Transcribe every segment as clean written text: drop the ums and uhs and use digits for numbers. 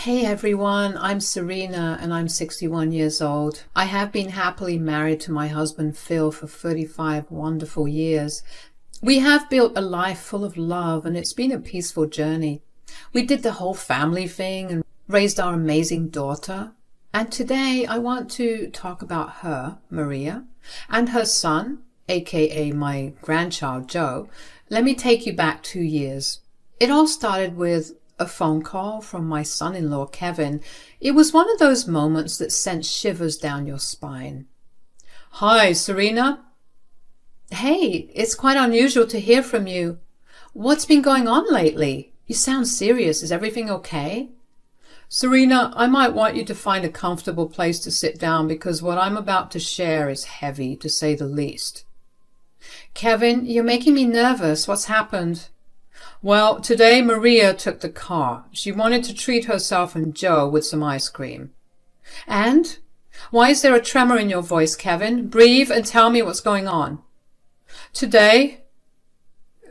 Hey everyone, I'm Serena and I'm 61 years old. I have been happily married to my husband Phil for 35 wonderful years. We have built a life full of love and it's been a peaceful journey. We did the whole family thing and raised our amazing daughter. And today I want to talk about her, Maria, and her son, aka my grandchild Joe. Let me take you back 2 years. It all started with a phone call from my son-in-law Kevin. It was one of those moments that sent shivers down your spine. Hi, Serena. Hey, it's quite unusual to hear from you. What's been going on lately? You sound serious. Is everything okay? Serena, I might want you to find a comfortable place to sit down because what I'm about to share is heavy, to say the least. Kevin, you're making me nervous. What's happened? Well, today Maria took the car. She wanted to treat herself and Joe with some ice cream. And? Why is there a tremor in your voice, Kevin? Breathe and tell me what's going on. Today,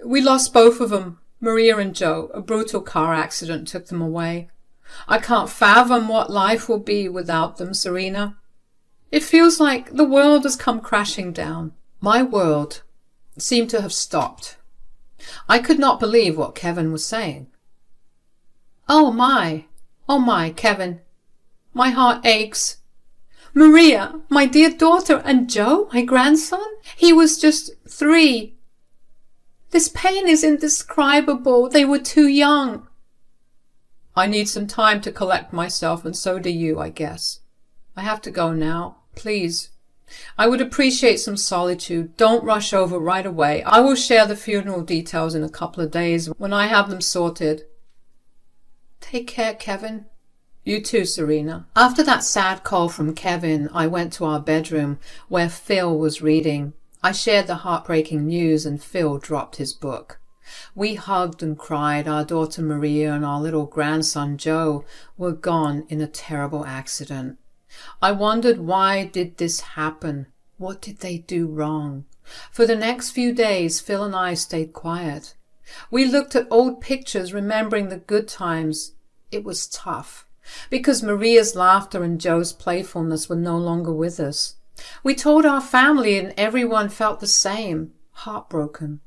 we lost both of them, Maria and Joe. A brutal car accident took them away. I can't fathom what life will be without them, Serena. It feels like the world has come crashing down. My world seemed to have stopped. I could not believe what Kevin was saying. Oh my, Kevin. My heart aches. Maria, my dear daughter, and Joe, my grandson, he was just 3. This pain is indescribable. They were too young. I need some time to collect myself, and so do you, I guess. I have to go now. Please. I would appreciate some solitude. Don't rush over right away. I will share the funeral details in a couple of days when I have them sorted. Take care, Kevin. You too, Serena. After that sad call from Kevin, I went to our bedroom where Phil was reading. I shared the heartbreaking news and Phil dropped his book. We hugged and cried. Our daughter Maria and our little grandson Joe were gone in a terrible accident. I wondered, why did this happen? What did they do wrong? For the next few days, Phil and I stayed quiet. We looked at old pictures, remembering the good times. It was tough, because Maria's laughter and Joe's playfulness were no longer with us. We told our family and everyone felt the same, heartbroken.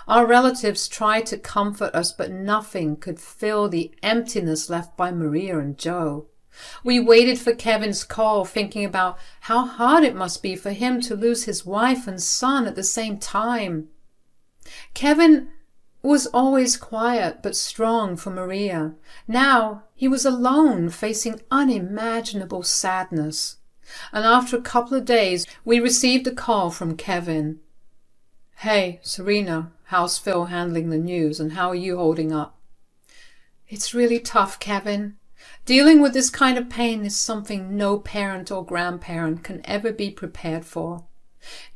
Our relatives tried to comfort us, but nothing could fill the emptiness left by Maria and Joe. We waited for Kevin's call, thinking about how hard it must be for him to lose his wife and son at the same time. Kevin was always quiet but strong for Maria. Now he was alone, facing unimaginable sadness. And after a couple of days, we received a call from Kevin. Hey, Serena, how's Phil handling the news and how are you holding up? It's really tough, Kevin. Dealing with this kind of pain is something no parent or grandparent can ever be prepared for.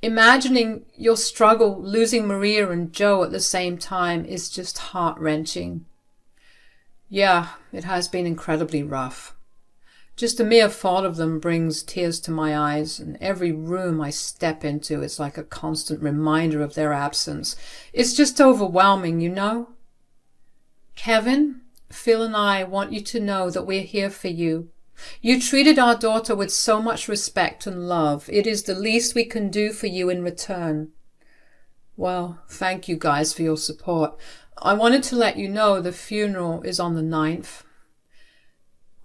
Imagining your struggle losing Maria and Joe at the same time is just heart-wrenching. Yeah, it has been incredibly rough. Just the mere thought of them brings tears to my eyes, and every room I step into is like a constant reminder of their absence. It's just overwhelming, you know? Kevin, Phil and I want you to know that we're here for you. You treated our daughter with so much respect and love. It is the least we can do for you in return. Well, thank you guys for your support. I wanted to let you know the funeral is on the 9th.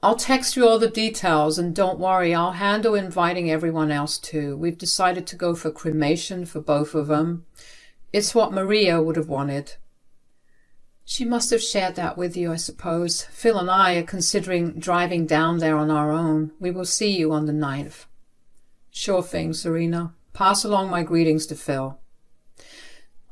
I'll text you all the details, and don't worry, I'll handle inviting everyone else too. We've decided to go for cremation for both of them. It's what Maria would have wanted. She must have shared that with you, I suppose. Phil and I are considering driving down there on our own. We will see you on the 9th. Sure thing, Serena. Pass along my greetings to Phil.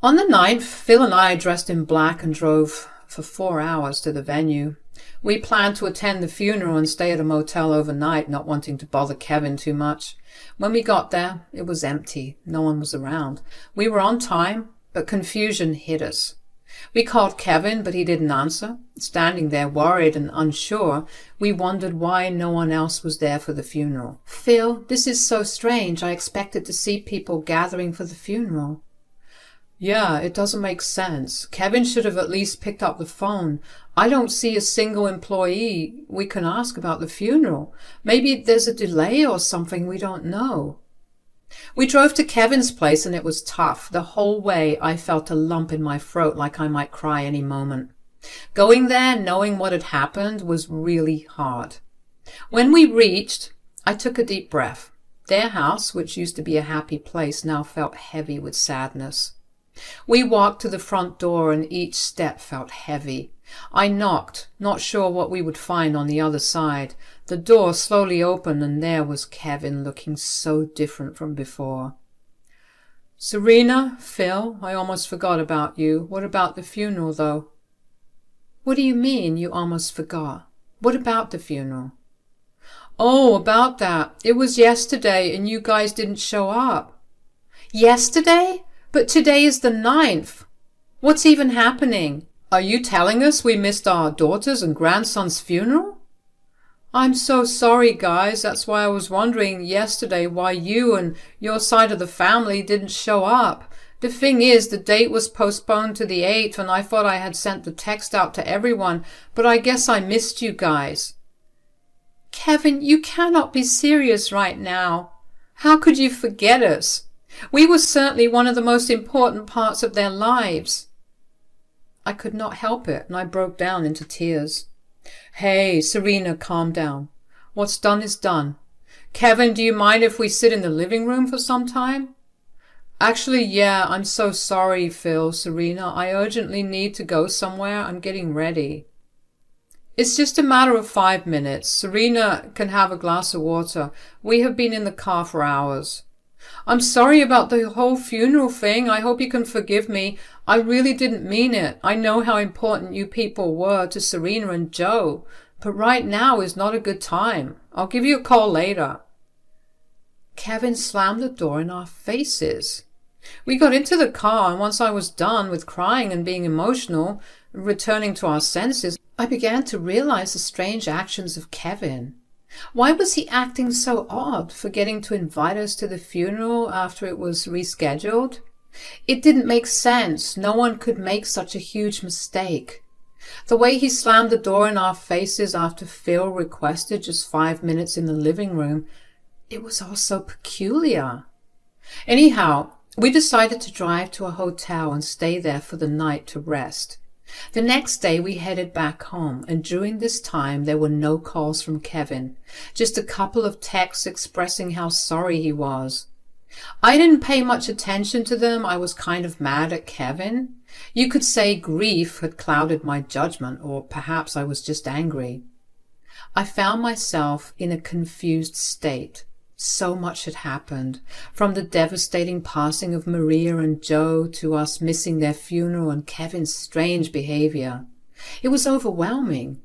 On the 9th, Phil and I dressed in black and drove for 4 hours to the venue. We planned to attend the funeral and stay at a motel overnight, not wanting to bother Kevin too much. When we got there, it was empty. No one was around. We were on time, but confusion hit us. We called Kevin, but he didn't answer. Standing there worried and unsure, we wondered why no one else was there for the funeral. Phil, this is so strange. I expected to see people gathering for the funeral. Yeah, it doesn't make sense. Kevin should have at least picked up the phone. I don't see a single employee we can ask about the funeral. Maybe there's a delay or something we don't know. We drove to Kevin's place and it was tough. The whole way I felt a lump in my throat like I might cry any moment. Going there, knowing what had happened, was really hard. When we reached, I took a deep breath. Their house, which used to be a happy place, now felt heavy with sadness. We walked to the front door and each step felt heavy. I knocked, not sure what we would find on the other side. The door slowly opened and there was Kevin, looking so different from before. Serena, Phil, I almost forgot about you. What about the funeral, though? What do you mean, you almost forgot? What about the funeral? Oh, about that. It was yesterday and you guys didn't show up. Yesterday? But today is the 9th. What's even happening? Are you telling us we missed our daughter's and grandson's funeral? I'm so sorry, guys. That's why I was wondering yesterday why you and your side of the family didn't show up. The thing is, the date was postponed to the 8th and I thought I had sent the text out to everyone, but I guess I missed you guys. Kevin, you cannot be serious right now. How could you forget us? We were certainly one of the most important parts of their lives. I could not help it and I broke down into tears. Hey, Serena, calm down. What's done is done. Kevin, do you mind if we sit in the living room for some time? Actually, yeah, I'm so sorry, Phil, Serena. I urgently need to go somewhere. I'm getting ready. It's just a matter of 5 minutes. Serena can have a glass of water. We have been in the car for hours. I'm sorry about the whole funeral thing. I hope you can forgive me. I really didn't mean it. I know how important you people were to Serena and Joe, but right now is not a good time. I'll give you a call later. Kevin slammed the door in our faces. We got into the car, and once I was done with crying and being emotional, returning to our senses, I began to realize the strange actions of Kevin. Why was he acting so odd, forgetting to invite us to the funeral after it was rescheduled? It didn't make sense. No one could make such a huge mistake. The way he slammed the door in our faces after Phil requested just 5 minutes in the living room, it was all so peculiar. Anyhow, we decided to drive to a hotel and stay there for the night to rest. The next day we headed back home, and during this time there were no calls from Kevin, just a couple of texts expressing how sorry he was. I didn't pay much attention to them. I was kind of mad at Kevin. You could say grief had clouded my judgment, or perhaps I was just angry. I found myself in a confused state. So much had happened, from the devastating passing of Maria and Joe to us missing their funeral and Kevin's strange behavior. It was overwhelming.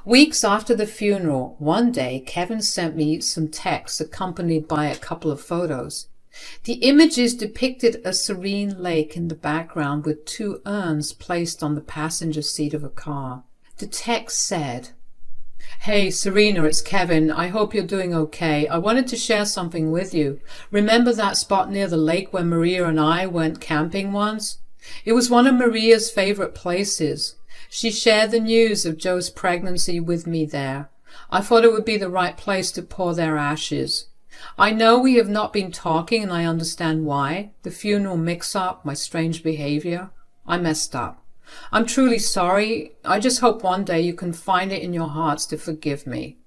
Weeks after the funeral, one day Kevin sent me some texts accompanied by a couple of photos. The images depicted a serene lake in the background with 2 urns placed on the passenger seat of a car. The text said, Hey, Serena, it's Kevin. I hope you're doing okay. I wanted to share something with you. Remember that spot near the lake where Maria and I went camping once? It was one of Maria's favorite places. She shared the news of Joe's pregnancy with me there. I thought it would be the right place to pour their ashes. I know we have not been talking and I understand why. The funeral mix-up, my strange behavior. I messed up. I'm truly sorry. I just hope one day you can find it in your hearts to forgive me.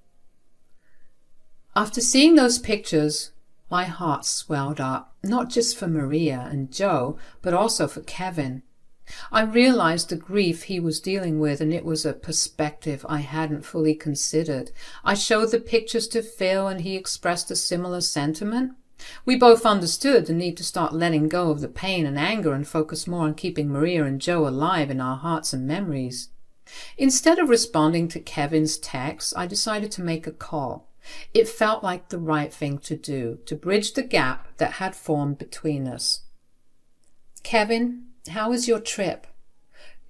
After seeing those pictures, my heart swelled up, not just for Maria and Joe, but also for Kevin. I realized the grief he was dealing with, and it was a perspective I hadn't fully considered. I showed the pictures to Phil, and he expressed a similar sentiment. We both understood the need to start letting go of the pain and anger and focus more on keeping Maria and Joe alive in our hearts and memories. Instead of responding to Kevin's text, I decided to make a call. It felt like the right thing to do, to bridge the gap that had formed between us. Kevin, how was your trip?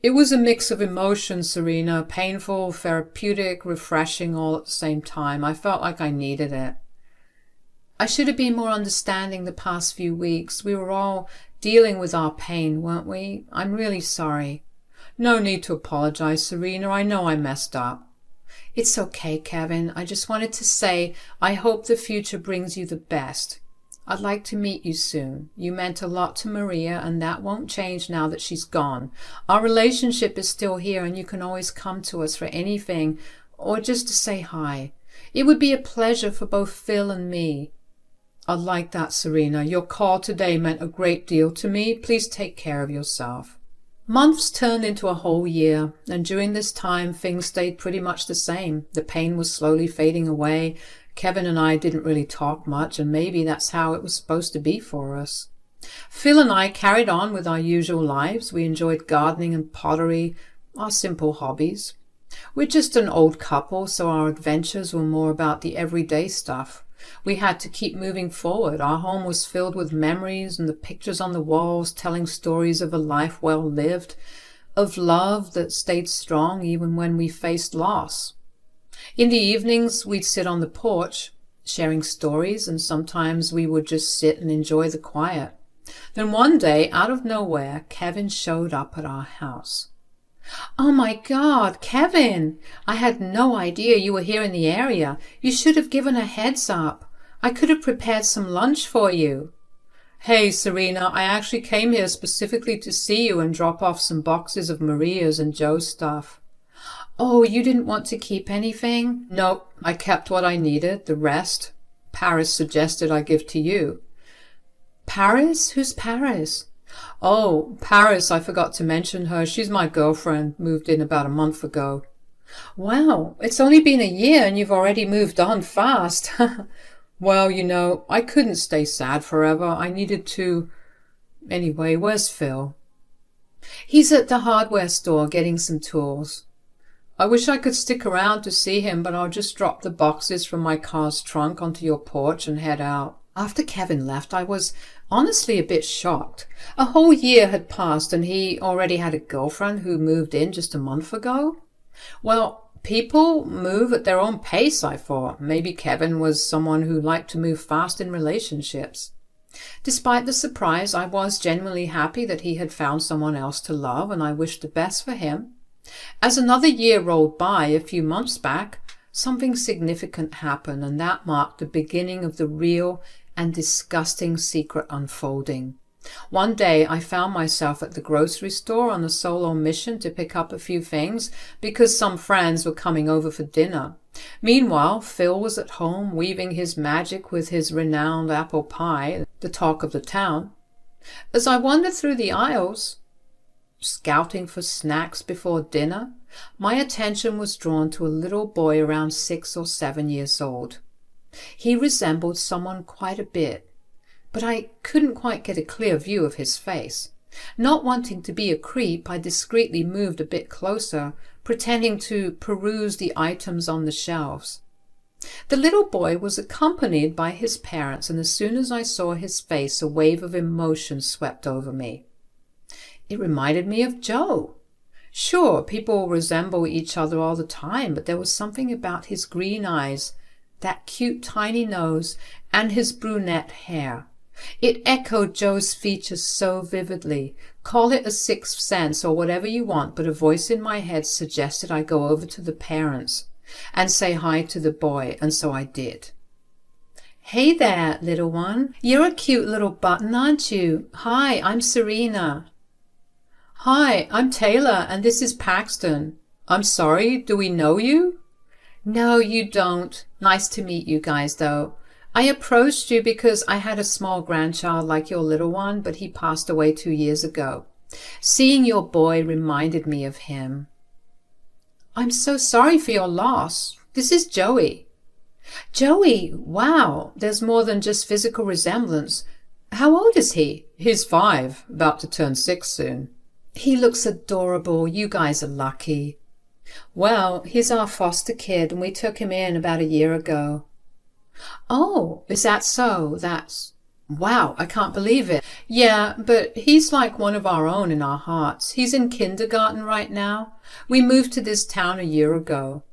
It was a mix of emotions, Serena, painful, therapeutic, refreshing, all at the same time. I felt like I needed it. I should have been more understanding the past few weeks. We were all dealing with our pain, weren't we? I'm really sorry. No need to apologize, Serena. I know I messed up. It's okay, Kevin. I just wanted to say I hope the future brings you the best. I'd like to meet you soon. You meant a lot to Maria, and that won't change now that she's gone. Our relationship is still here, and you can always come to us for anything or just to say hi. It would be a pleasure for both Phil and me. I like that, Serena. Your call today meant a great deal to me. Please take care of yourself. Months turned into a whole year, and during this time things stayed pretty much the same. The pain was slowly fading away. Kevin and I didn't really talk much, and maybe that's how it was supposed to be for us. Phil and I carried on with our usual lives. We enjoyed gardening and pottery, our simple hobbies. We're just an old couple, so our adventures were more about the everyday stuff. We had to keep moving forward. Our home was filled with memories, and the pictures on the walls telling stories of a life well lived, of love that stayed strong even when we faced loss. In the evenings, we'd sit on the porch, sharing stories, and sometimes we would just sit and enjoy the quiet. Then one day, out of nowhere, Kevin showed up at our house. Oh my God, Kevin! I had no idea you were here in the area. You should have given a heads up. I could have prepared some lunch for you. Hey, Serena, I actually came here specifically to see you and drop off some boxes of Maria's and Joe's stuff. Oh, you didn't want to keep anything? Nope, I kept what I needed. The rest, Paris suggested I give to you. Paris? Who's Paris? Oh, Paris, I forgot to mention her. She's my girlfriend, moved in about a month ago. Wow, it's only been a year and you've already moved on fast. Well, you know, I couldn't stay sad forever. I needed to. Anyway, where's Phil? He's at the hardware store getting some tools. I wish I could stick around to see him, but I'll just drop the boxes from my car's trunk onto your porch and head out. After Kevin left, I was honestly a bit shocked. A whole year had passed and he already had a girlfriend who moved in just a month ago. Well, people move at their own pace, I thought. Maybe Kevin was someone who liked to move fast in relationships. Despite the surprise, I was genuinely happy that he had found someone else to love, and I wished the best for him. As another year rolled by, a few months back, something significant happened, and that marked the beginning of the real and disgusting secret unfolding. One day I found myself at the grocery store on a solo mission to pick up a few things because some friends were coming over for dinner. Meanwhile, Phil was at home weaving his magic with his renowned apple pie, the talk of the town. As I wandered through the aisles, scouting for snacks before dinner, my attention was drawn to a little boy around 6 or 7 years old. He resembled someone quite a bit, but I couldn't quite get a clear view of his face. Not wanting to be a creep, I discreetly moved a bit closer, pretending to peruse the items on the shelves. The little boy was accompanied by his parents, and as soon as I saw his face, a wave of emotion swept over me. It reminded me of Joe. Sure, people resemble each other all the time, but there was something about his green eyes, that cute tiny nose, and his brunette hair. It echoed Joe's features so vividly. Call it a sixth sense or whatever you want, but a voice in my head suggested I go over to the parents and say hi to the boy, and so I did. Hey there, little one. You're a cute little button, aren't you? Hi, I'm Serena. Hi, I'm Taylor, and this is Paxton. I'm sorry, do we know you? No, you don't. Nice to meet you guys, though. I approached you because I had a small grandchild like your little one, but he passed away 2 years ago. Seeing your boy reminded me of him. I'm so sorry for your loss. This is Joey. Joey, wow, there's more than just physical resemblance. How old is he? He's 5, about to turn 6 soon. He looks adorable. You guys are lucky. Well, he's our foster kid, and we took him in about a year ago. Oh, is that so? Wow, I can't believe it. Yeah, but he's like one of our own in our hearts. He's in kindergarten right now. We moved to this town a year ago.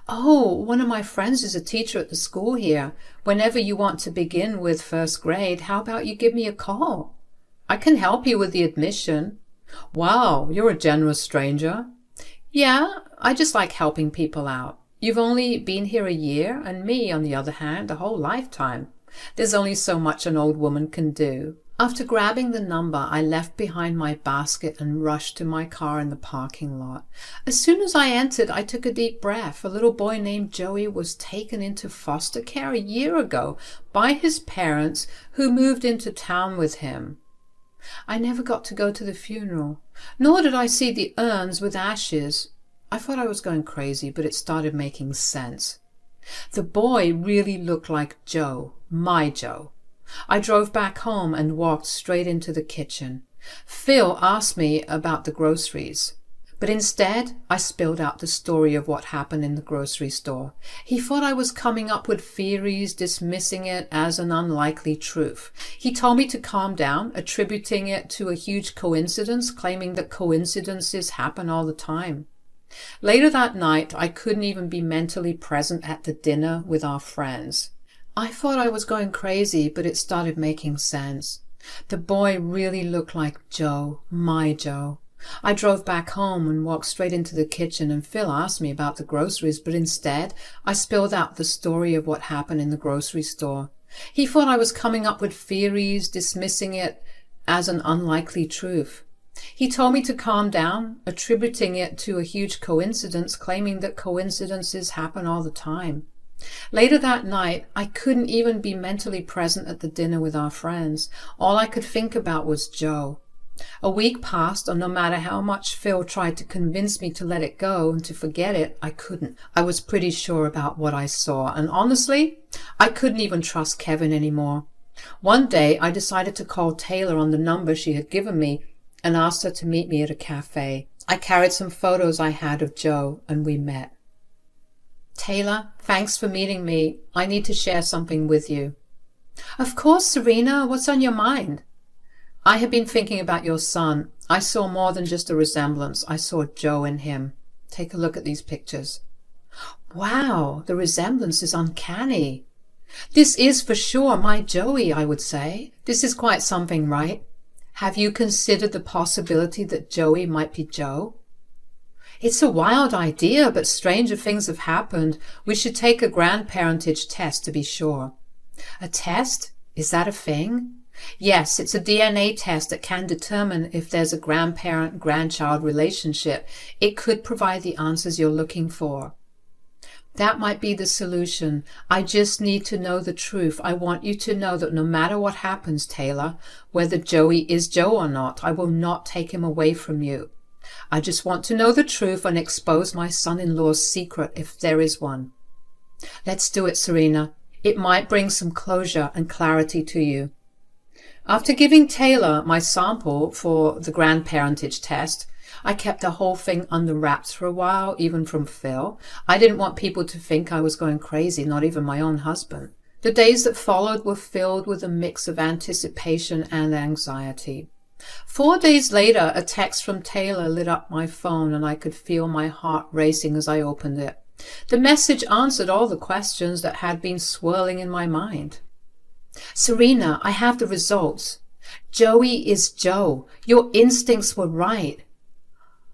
Oh, one of my friends is a teacher at the school here. Whenever you want to begin with first grade, how about you give me a call? I can help you with the admission. Wow, you're a generous stranger. Yeah, I just like helping people out. You've only been here a year, and me, on the other hand, a whole lifetime. There's only so much an old woman can do. After grabbing the number, I left behind my basket and rushed to my car in the parking lot. As soon as I entered, I took a deep breath. A little boy named Joey was taken into foster care a year ago by his parents, who moved into town with him. I never got to go to the funeral, nor did I see the urns with ashes. I thought I was going crazy, but it started making sense. The boy really looked like Joe, my Joe. I drove back home and walked straight into the kitchen. Phil asked me about the groceries, but instead I spilled out the story of what happened in the grocery store. He thought I was coming up with theories, dismissing it as an unlikely truth. He told me to calm down, attributing it to a huge coincidence, claiming that coincidences happen all the time. Later that night, I couldn't even be mentally present at the dinner with our friends. I thought I was going crazy, but it started making sense. The boy really looked like Joe, my Joe. I drove back home and walked straight into the kitchen, and Phil asked me about the groceries, but instead I spilled out the story of what happened in the grocery store. He thought I was coming up with theories, dismissing it as an unlikely truth. He told me to calm down, attributing it to a huge coincidence, claiming that coincidences happen all the time. Later that night, I couldn't even be mentally present at the dinner with our friends. All I could think about was Joe. A week passed, and no matter how much Phil tried to convince me to let it go and to forget it, I couldn't. I was pretty sure about what I saw, and honestly, I couldn't even trust Kevin anymore. One day, I decided to call Taylor on the number she had given me and asked her to meet me at a cafe. I carried some photos I had of Joe, and we met. Taylor, thanks for meeting me. I need to share something with you. Of course, Serena. What's on your mind? I had been thinking about your son. I saw more than just a resemblance. I saw Joe in him. Take a look at these pictures. Wow, the resemblance is uncanny. This is for sure my Joey, I would say. This is quite something, right? Have you considered the possibility that Joey might be Joe? It's a wild idea, but stranger things have happened. We should take a grandparentage test to be sure. A test? Is that a thing? Yes, it's a DNA test that can determine if there's a grandparent-grandchild relationship. It could provide the answers you're looking for. That might be the solution. I just need to know the truth. I want you to know that no matter what happens, Taylor, whether Joey is Joe or not, I will not take him away from you. I just want to know the truth and expose my son-in-law's secret if there is one. Let's do it, Serena. It might bring some closure and clarity to you. After giving Taylor my sample for the grandparentage test, I kept the whole thing under wraps for a while, even from Phil. I didn't want people to think I was going crazy, not even my own husband. The days that followed were filled with a mix of anticipation and anxiety. 4 days later, a text from Taylor lit up my phone, and I could feel my heart racing as I opened it. The message answered all the questions that had been swirling in my mind. Serena, I have the results. Joey is Joe. Your instincts were right.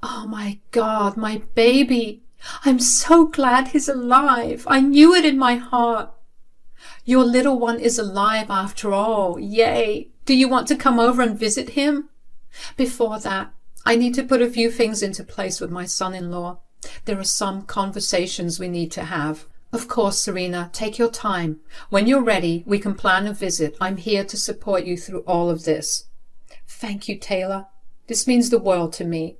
Oh my God, my baby. I'm so glad he's alive. I knew it in my heart. Your little one is alive after all. Yay. Do you want to come over and visit him? Before that, I need to put a few things into place with my son-in-law. There are some conversations we need to have. Of course, Serena, take your time. When you're ready, we can plan a visit. I'm here to support you through all of this. Thank you, Taylor. This means the world to me.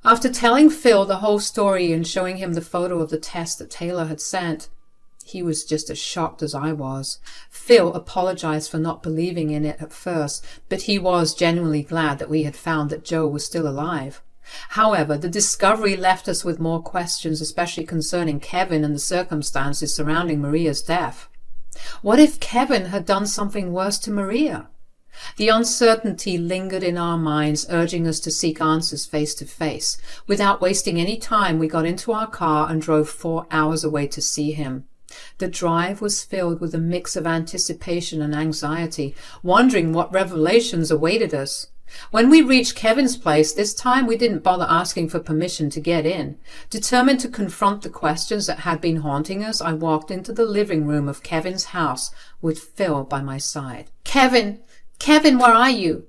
After telling Phil the whole story and showing him the photo of the test that Taylor had sent, he was just as shocked as I was. Phil apologized for not believing in it at first, but he was genuinely glad that we had found that Joe was still alive. However, the discovery left us with more questions, especially concerning Kevin and the circumstances surrounding Maria's death. What if Kevin had done something worse to Maria? The uncertainty lingered in our minds, urging us to seek answers face to face. Without wasting any time, we got into our car and drove 4 hours away to see him. The drive was filled with a mix of anticipation and anxiety, wondering what revelations awaited us. When we reached Kevin's place, this time we didn't bother asking for permission to get in. Determined to confront the questions that had been haunting us, I walked into the living room of Kevin's house with Phil by my side. Kevin, where are you?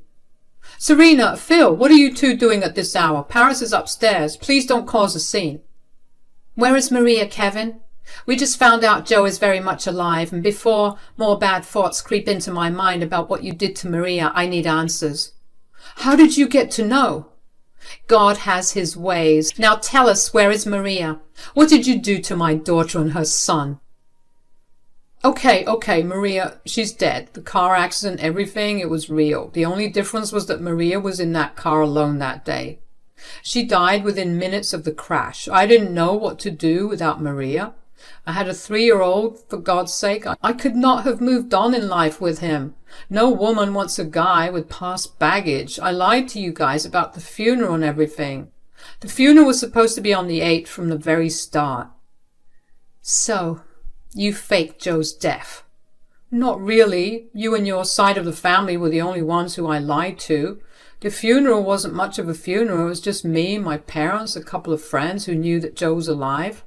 Serena, Phil, what are you two doing at this hour? Paris is upstairs. Please don't cause a scene. Where is Maria, Kevin? We just found out Joe is very much alive, and before more bad thoughts creep into my mind about what you did to Maria, I need answers. How did you get to know? God has his ways. Now tell us, where is Maria? What did you do to my daughter and her son? Okay, Maria, she's dead. The car accident, everything, it was real. The only difference was that Maria was in that car alone that day. She died within minutes of the crash. I didn't know what to do without Maria. I had a 3-year-old, for God's sake. I could not have moved on in life with him. No woman wants a guy with past baggage. I lied to you guys about the funeral and everything. The funeral was supposed to be on the 8th from the very start. So, you faked Joe's death. Not really. You and your side of the family were the only ones who I lied to. The funeral wasn't much of a funeral. It was just me, my parents, a couple of friends who knew that Joe was alive.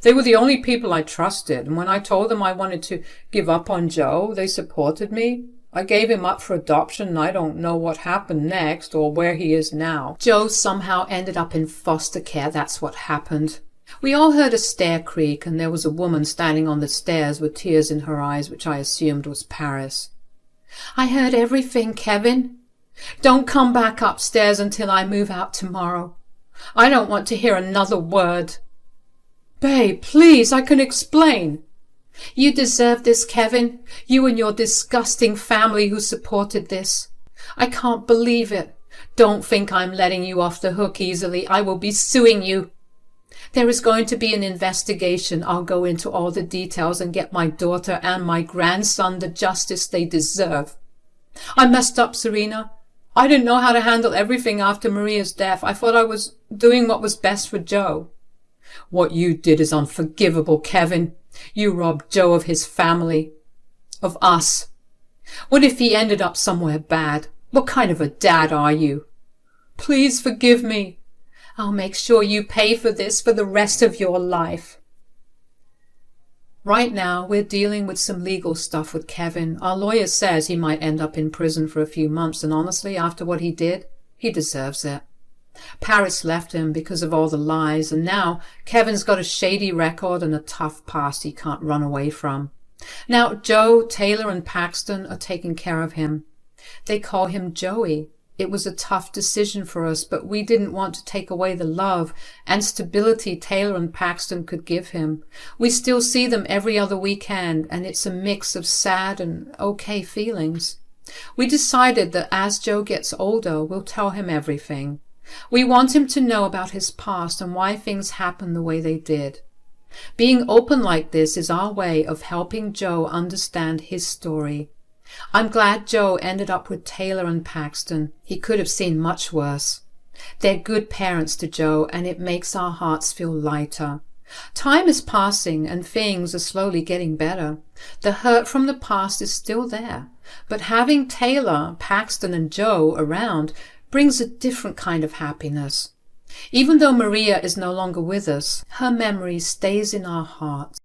They were the only people I trusted, and when I told them I wanted to give up on Joe, they supported me. I gave him up for adoption, and I don't know what happened next or where he is now. Joe somehow ended up in foster care, that's what happened. We all heard a stair creak, and there was a woman standing on the stairs with tears in her eyes, which I assumed was Paris. I heard everything, Kevin. Don't come back upstairs until I move out tomorrow. I don't want to hear another word. Babe, please, I can explain. You deserve this, Kevin. You and your disgusting family who supported this. I can't believe it. Don't think I'm letting you off the hook easily. I will be suing you. There is going to be an investigation. I'll go into all the details and get my daughter and my grandson the justice they deserve. I messed up, Serena. I didn't know how to handle everything after Maria's death. I thought I was doing what was best for Joe. What you did is unforgivable, Kevin. You robbed Joe of his family. Of us. What if he ended up somewhere bad? What kind of a dad are you? Please forgive me. I'll make sure you pay for this for the rest of your life. Right now, we're dealing with some legal stuff with Kevin. Our lawyer says he might end up in prison for a few months, and honestly, after what he did, he deserves it. Paris left him because of all the lies, and now Kevin's got a shady record and a tough past he can't run away from. Now Joe, Taylor, and Paxton are taking care of him. They call him Joey. It was a tough decision for us, but we didn't want to take away the love and stability Taylor and Paxton could give him. We still see them every other weekend, and it's a mix of sad and okay feelings. We decided that as Joe gets older, we'll tell him everything. We want him to know about his past and why things happened the way they did. Being open like this is our way of helping Joe understand his story. I'm glad Joe ended up with Taylor and Paxton. He could have seen much worse. They're good parents to Joe, and it makes our hearts feel lighter. Time is passing and things are slowly getting better. The hurt from the past is still there, but having Taylor, Paxton, and Joe around brings a different kind of happiness. Even though Maria is no longer with us, her memory stays in our hearts.